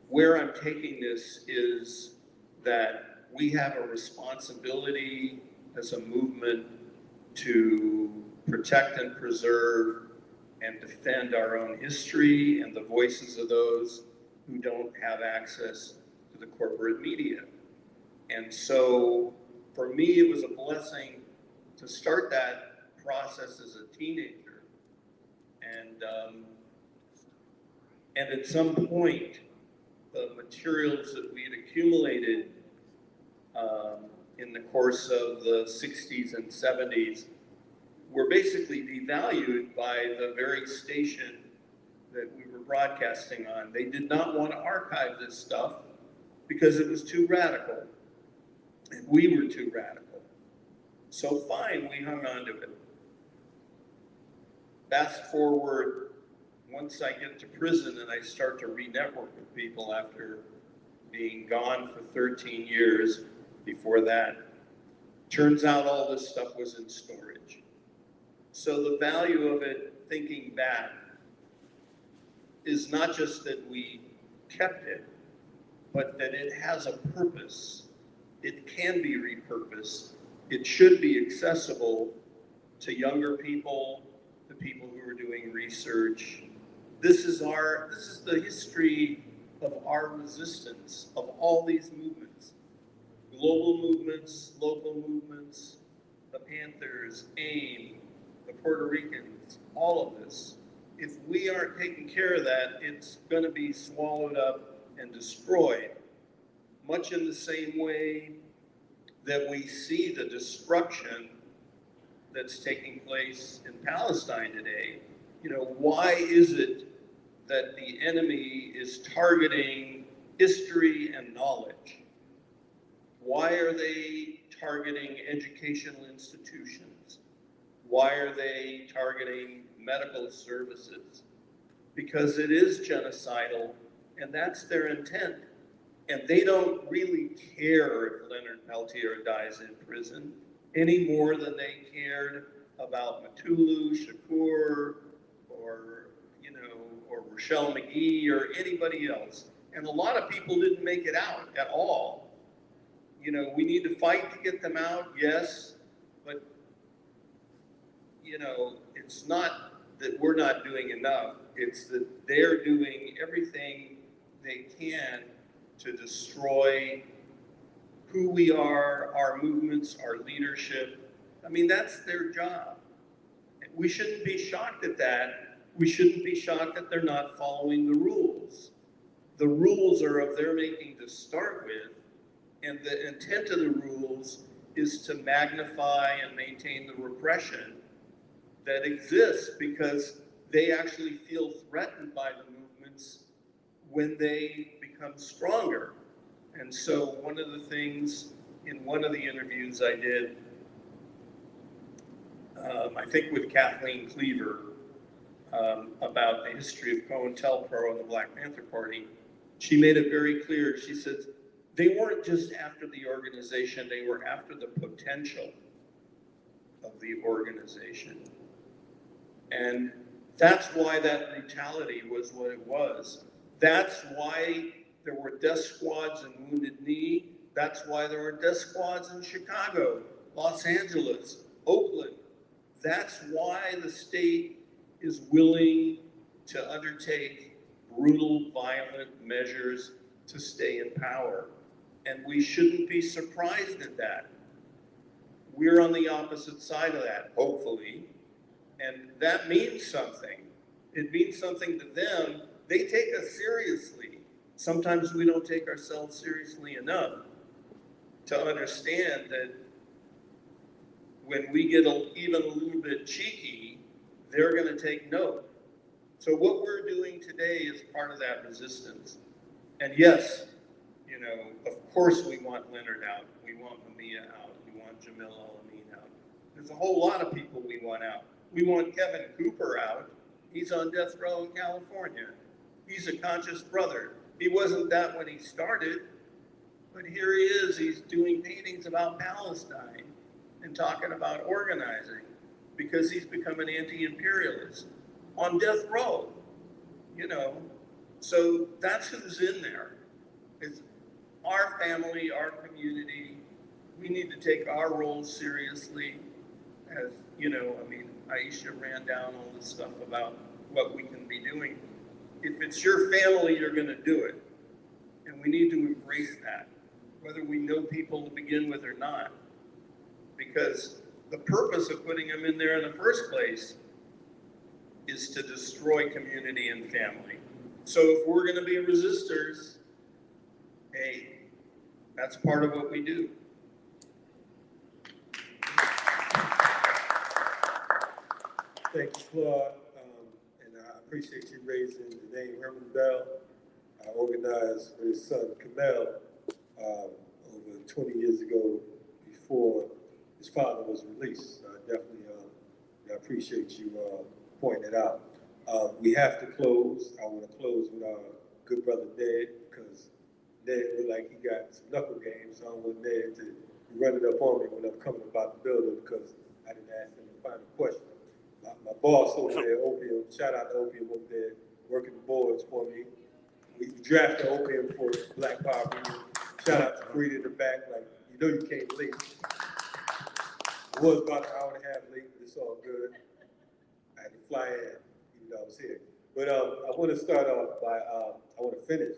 Where I'm taking this is that we have a responsibility as a movement to protect and preserve and defend our own history and the voices of those who don't have access to the corporate media. And so for me, it was a blessing to start that process as a teenager. And at some point, the materials that we had accumulated in the course of the 60s and 70s were basically devalued by the very station that we were broadcasting on. They did not want to archive this stuff because it was too radical, and we were too radical. So fine, we hung on to it. Fast forward, once I get to prison and I start to re-network with people after being gone for 13 years before that, turns out all this stuff was in storage. So the value of it, thinking back, is not just that we kept it, but that it has a purpose. It can be repurposed. It should be accessible to younger people, to people who are doing research. This is the history of our resistance, of all these movements. Global movements, local movements, the Panthers, AIM, the Puerto Ricans, all of this. If we aren't taking care of that, it's going to be swallowed up and destroyed, much in the same way that we see the destruction that's taking place in Palestine today. You know, why is it that the enemy is targeting history and knowledge? Why are they targeting educational institutions? Why are they targeting medical services? Because it is genocidal, and that's their intent. And they don't really care if Leonard Peltier dies in prison any more than they cared about Matulu, Shakur, or Rochelle McGee or anybody else. And a lot of people didn't make it out at all. You know, we need to fight to get them out, yes, but it's not that we're not doing enough. It's that they're doing everything they can to destroy who we are, our movements, our leadership. I mean, that's their job. We shouldn't be shocked at that. We shouldn't be shocked that they're not following the rules. The rules are of their making to start with, and the intent of the rules is to magnify and maintain the repression that exists because they actually feel threatened by the movements when they become stronger. And so one of the things in one of the interviews I did, I think with Kathleen Cleaver, about the history of COINTELPRO and the Black Panther Party, she made it very clear. She says, they weren't just after the organization, they were after the potential of the organization. And that's why that brutality was what it was. That's why there were death squads in Wounded Knee. That's why there were death squads in Chicago, Los Angeles, Oakland. That's why the state is willing to undertake brutal, violent measures to stay in power. And we shouldn't be surprised at that. We're on the opposite side of that, hopefully. And that means something. It means something to them. They take us seriously. Sometimes we don't take ourselves seriously enough to understand that when we get even a little bit cheeky, they're going to take note. So what we're doing today is part of that resistance. And yes, of course we want Leonard out. We want Mamiya out. We want Jamil Al-Amin out. There's a whole lot of people we want out. We want Kevin Cooper out. He's on death row in California. He's a conscious brother. He wasn't that when he started, but here he is. He's doing paintings about Palestine and talking about organizing because he's become an anti-imperialist on death row, So that's who's in there. It's our family, our community. We need to take our role seriously as, Aisha ran down all this stuff about what we can be doing. If it's your family, you're gonna do it. And we need to embrace that, whether we know people to begin with or not. Because the purpose of putting them in there in the first place is to destroy community and family. So if we're gonna be resistors, hey, that's part of what we do. Thank you, Claude, and I appreciate you raising the name Herman Bell. I organized with his son Kamel over 20 years ago before his father was released. So I definitely I appreciate you pointing it out. We have to close. I want to close with our good brother Ned, because Ned looked like he got some knuckle games. So I don't want Ned to be running up on me when I'm coming about the building, because I didn't ask him the final question. My boss over there, Opium, shout out to Opium over there, working the boards for me. We drafted Opium for Black Power Movement. Shout out to Farida in the back, like, you know you came late. It was about an hour and a half late, but it's all good. I had to fly in, even though I was here. But I want to start off by, I want to finish.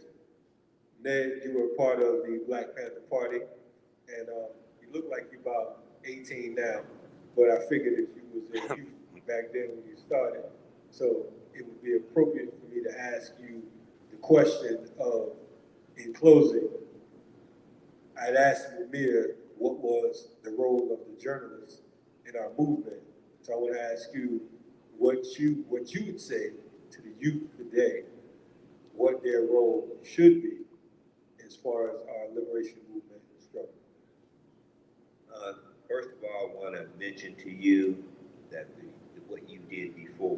Ned, you were part of the Black Panther Party, and you look like you're about 18 now, but I figured if you was a youth back then when you started, so it would be appropriate for me to ask you the question of, in closing, I'd asked Amir what was the role of the journalists in our movement. So I want to ask you what you would say to the youth today, what their role should be as far as our liberation movement struggle. First of all, I want to mention to you that what you did before,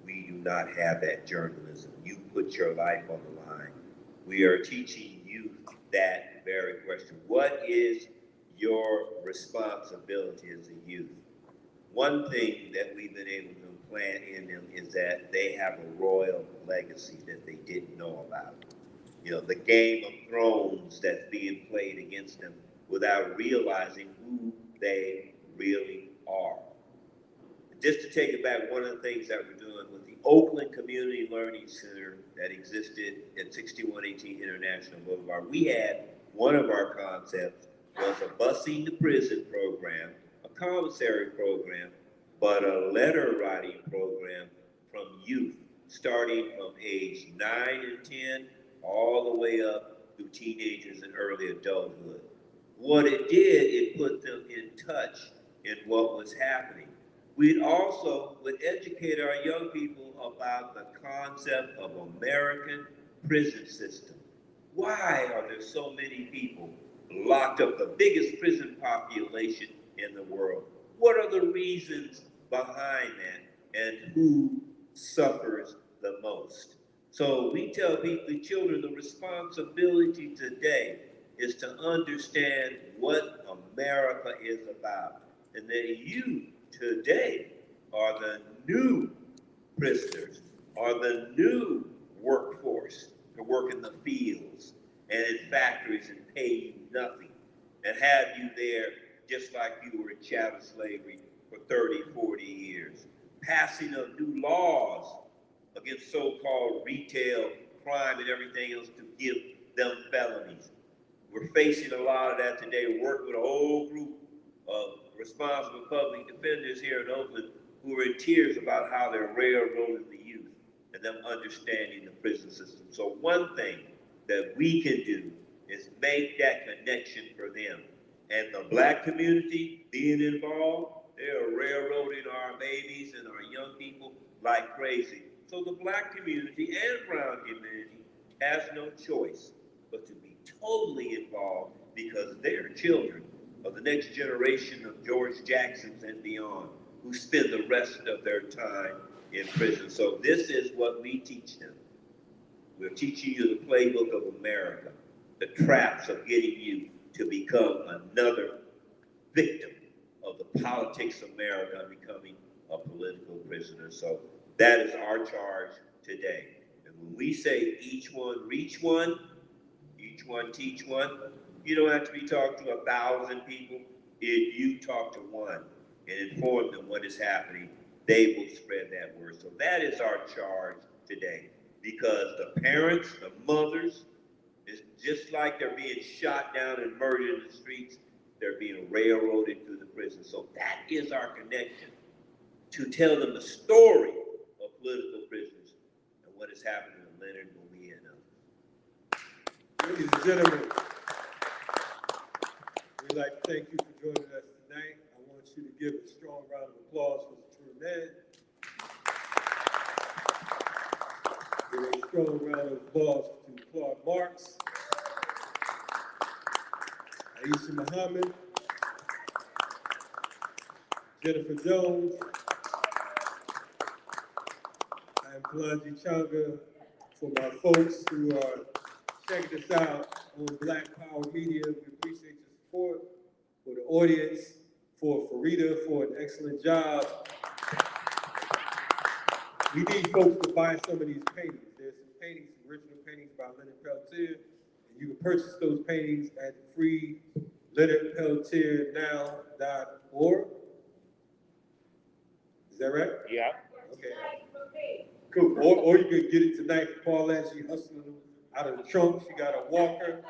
we do not have that journalism. You put your life on the line. We are teaching youth that very question. What is your responsibility as a youth? One thing that we've been able to implant in them is that they have a royal legacy that they didn't know about. You know, the Game of Thrones that's being played against them without realizing who they really are. Just to take it back, one of the things that we're doing with the Oakland Community Learning Center that existed at 6118 International Boulevard, we had one of our concepts was a busing to prison program, a commissary program, but a letter writing program from youth, starting from age 9 and 10, all the way up through teenagers and early adulthood. What it did, it put them in touch in what was happening. We also would educate our young people about the concept of American prison system. Why are there so many people locked up, the biggest prison population in the world? What are the reasons behind that, and who suffers the most? So we tell people, children, the responsibility today is to understand what America is about, and that you today are the new prisoners, are the new workforce to work in the fields and in factories and pay you nothing, and have you there just like you were in chattel slavery for 30, 40 years. Passing of new laws against so-called retail crime and everything else to give them felonies. We're facing a lot of that today. We work with a whole group of responsible public defenders here in Oakland who are in tears about how they're railroading the youth and them understanding the prison system. So one thing that we can do is make that connection for them. And the Black community being involved, they're railroading our babies and our young people like crazy. So the Black community and brown community has no choice but to be totally involved, because they're children of the next generation of George Jacksons and beyond, who spend the rest of their time in prison. So this is what we teach them. We're teaching you the playbook of America, the traps of getting you to become another victim of the politics of America, becoming a political prisoner. So that is our charge today. And when we say each one reach one, each one teach one, you don't have to be talking to 1,000 people. If you talk to one and inform them what is happening, they will spread that word. So that is our charge today, because the parents, the mothers, it's just like they're being shot down and murdered in the streets, they're being railroaded through the prison. So that is our connection, to tell them the story of political prisoners and what is happening to Leonard Peltier and others. Ladies and gentlemen, we'd like to thank you for joining us tonight. I want you to give a strong round of applause for the true men. Give a strong round of applause to Claude Marks, Aisha Muhammad, Jennifer Jones, and Kalanji Changa, for my folks who are checking us out on Black Power Media. We appreciate your support. For the audience, for Farida for an excellent job. We need folks to buy some of these paintings. There's some paintings, some original paintings by Leonard Peltier, and you can purchase those paintings at freeleonardpeltiernow.org. Is that right? Yeah. Okay. Cool. Or you can get it tonight from Paulette. She hustling them out of the trunk. She got a walker.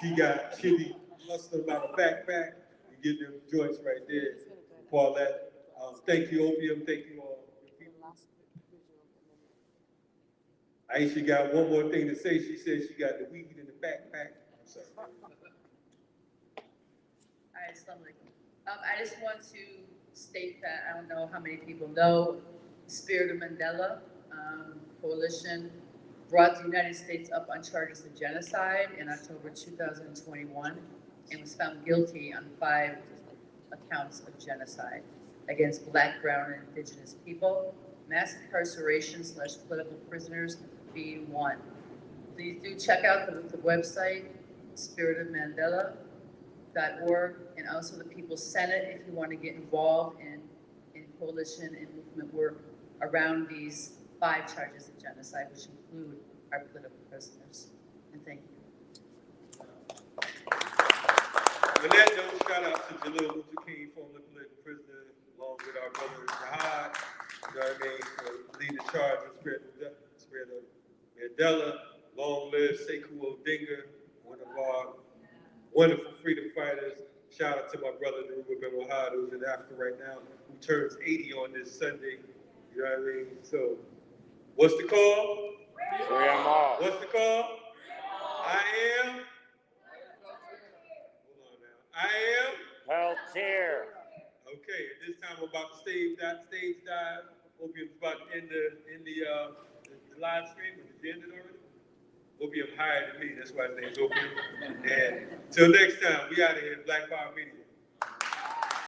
She'll be hustling them out of a backpack. You get them joints right there. Paulette. Thank you, Opium. Thank you all. Aisha got one more thing to say. She said she got the weed in the backpack. I'm sorry. All right, assalamu alaikum. I just want to state that I don't know how many people know Spirit of Mandela Coalition brought the United States up on charges of genocide in October 2021 and was found guilty on 5 accounts of genocide against Black, Brown, and Indigenous people, mass incarceration / political prisoners being one. Please do check out the website, spiritofmandela.org, and also the People's Senate if you want to get involved in coalition and movement work around these 5 charges of genocide, which include our political prisoners. And thank you. On that note, shout out to Jalil Mutakeen, former political prisoner, along with our brother Jihad, you know what I mean, for leading the charge of Spirit of Mandela. Long live Sekou Odinga, one of our wonderful freedom fighters. Shout out to my brother Naruba Ben Wahad, who's in Africa right now, who turns 80 on this Sunday. You know what I mean? So, what's the call? Free 'em all. What's the call? I am. Hold on now. I am. Peltier. Okay, at this time I'm about to stage dive. Opium's about to end the live stream. Is it ended already? Opium higher than me. That's why his name's Opium. And till next time, we out of here. Black Power Media.